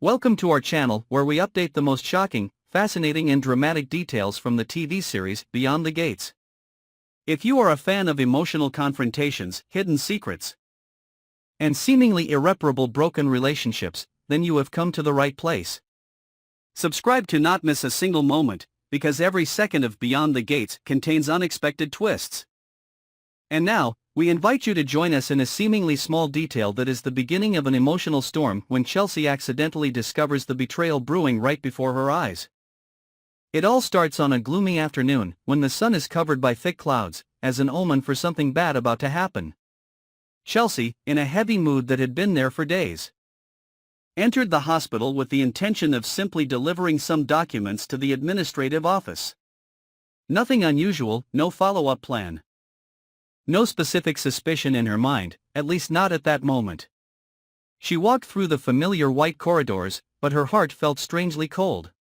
Welcome to our channel where we update the most shocking, fascinating and dramatic details from the TV series Beyond the Gates. If you are a fan of emotional confrontations, hidden secrets, and seemingly irreparable broken relationships, then you have come to the right place. Subscribe to not miss a single moment, because every second of Beyond the Gates contains unexpected twists. And now, we invite you to join us in a seemingly small detail that is the beginning of an emotional storm when Chelsea accidentally discovers the betrayal brewing right before her eyes. It all starts on a gloomy afternoon, when the sun is covered by thick clouds, as an omen for something bad about to happen. Chelsea, in a heavy mood that had been there for days, entered the hospital with the intention of simply delivering some documents to the administrative office. Nothing unusual, no follow-up plan. No specific suspicion in her mind, at least not at that moment. She walked through the familiar white corridors, but her heart felt strangely cold.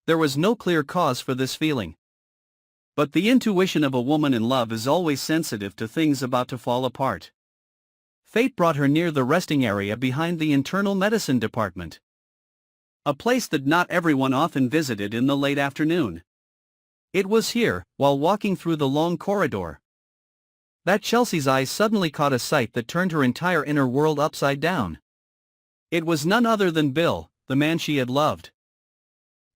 There was no clear cause for this feeling. But the intuition of a woman in love is always sensitive to things about to fall apart. Fate brought her near the resting area behind the internal medicine department. A place that not everyone often visited in the late afternoon. It was here, while walking through the long corridor, that Chelsea's eyes suddenly caught a sight that turned her entire inner world upside down. It was none other than Bill, the man she had loved.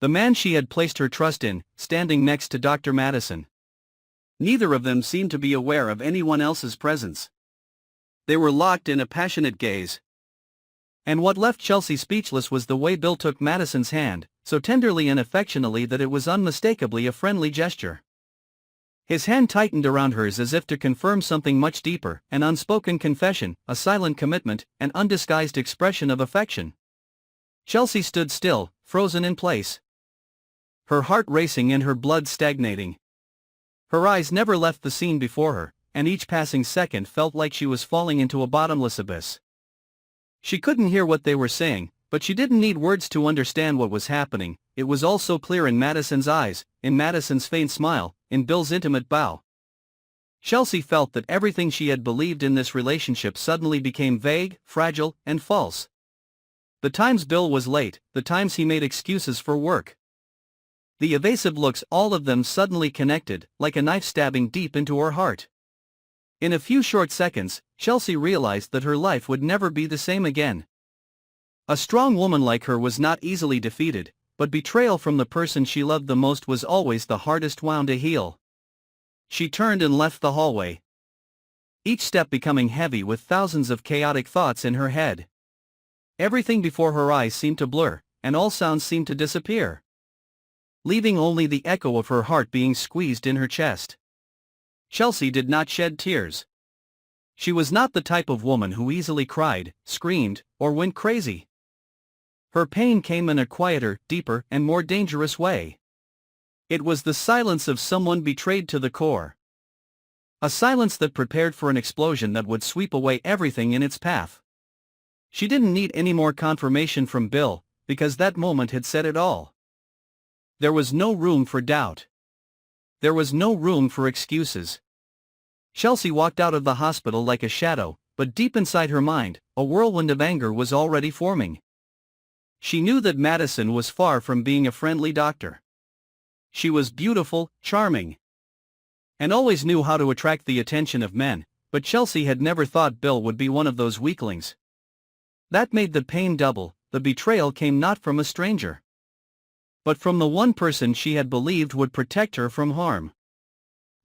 The man she had placed her trust in, standing next to Dr. Madison. Neither of them seemed to be aware of anyone else's presence. They were locked in a passionate gaze. And what left Chelsea speechless was the way Bill took Madison's hand, so tenderly and affectionately that it was unmistakably a friendly gesture. His hand tightened around hers as if to confirm something much deeper, an unspoken confession, a silent commitment, an undisguised expression of affection. Chelsea stood still, frozen in place. Her heart racing and her blood stagnating. Her eyes never left the scene before her, and each passing second felt like she was falling into a bottomless abyss. She couldn't hear what they were saying, but she didn't need words to understand what was happening. It was all so clear in Madison's eyes, in Madison's faint smile, in Bill's intimate bow. Chelsea felt that everything she had believed in this relationship suddenly became vague, fragile, and false. The times Bill was late, the times he made excuses for work. The evasive looks, all of them suddenly connected, like a knife stabbing deep into her heart. In a few short seconds, Chelsea realized that her life would never be the same again. A strong woman like her was not easily defeated, but betrayal from the person she loved the most was always the hardest wound to heal. She turned and left the hallway, each step becoming heavy with thousands of chaotic thoughts in her head. Everything before her eyes seemed to blur, and all sounds seemed to disappear, leaving only the echo of her heart being squeezed in her chest. Chelsea did not shed tears. She was not the type of woman who easily cried, screamed, or went crazy. Her pain came in a quieter, deeper, and more dangerous way. It was the silence of someone betrayed to the core. A silence that prepared for an explosion that would sweep away everything in its path. She didn't need any more confirmation from Bill, because that moment had said it all. There was no room for doubt. There was no room for excuses. Chelsea walked out of the hospital like a shadow, but deep inside her mind, a whirlwind of anger was already forming. She knew that Madison was far from being a friendly doctor. She was beautiful, charming, and always knew how to attract the attention of men, but Chelsea had never thought Bill would be one of those weaklings. That made the pain double. The betrayal came not from a stranger, but from the one person she had believed would protect her from harm.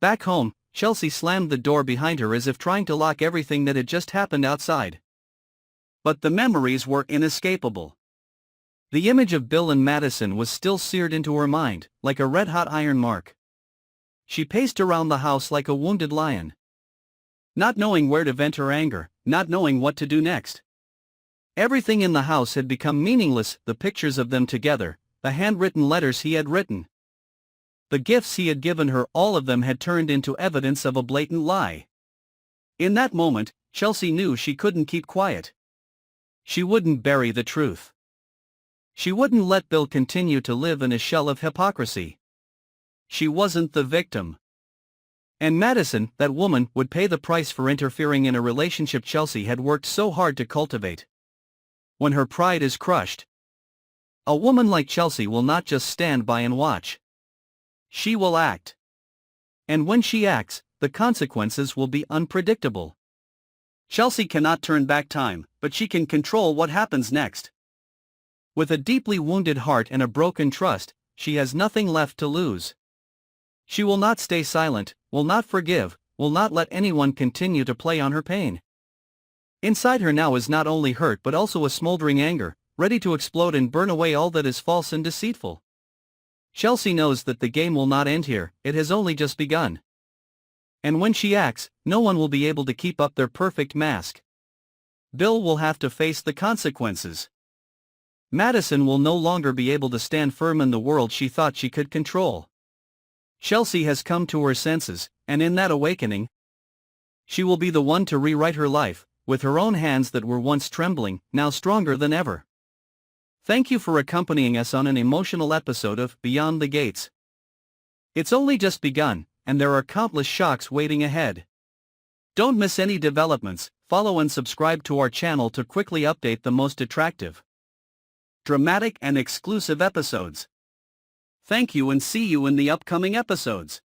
Back home, Chelsea slammed the door behind her as if trying to lock everything that had just happened outside. But the memories were inescapable. The image of Bill and Madison was still seared into her mind, like a red-hot iron mark. She paced around the house like a wounded lion, not knowing where to vent her anger, not knowing what to do next. Everything in the house had become meaningless, the pictures of them together, the handwritten letters he had written, the gifts he had given her, all of them had turned into evidence of a blatant lie. In that moment, Chelsea knew she couldn't keep quiet. She wouldn't bury the truth. She wouldn't let Bill continue to live in a shell of hypocrisy. She wasn't the victim. And Madison, that woman, would pay the price for interfering in a relationship Chelsea had worked so hard to cultivate. When her pride is crushed, A woman like Chelsea will not just stand by and watch. She will act. And when she acts, the consequences will be unpredictable. Chelsea cannot turn back time, but she can control what happens next. With a deeply wounded heart and a broken trust, she has nothing left to lose. She will not stay silent, will not forgive, will not let anyone continue to play on her pain. Inside her now is not only hurt but also a smoldering anger, ready to explode and burn away all that is false and deceitful. Chelsea knows that the game will not end here, it has only just begun. And when she acts, no one will be able to keep up their perfect mask. Bill will have to face the consequences. Madison will no longer be able to stand firm in the world she thought she could control. Chelsea has come to her senses, and in that awakening, she will be the one to rewrite her life, with her own hands that were once trembling, now stronger than ever. Thank you for accompanying us on an emotional episode of Beyond the Gates. It's only just begun, and there are countless shocks waiting ahead. Don't miss any developments. Follow and subscribe to our channel to quickly update the most attractive, dramatic and exclusive episodes. Thank you and see you in the upcoming episodes.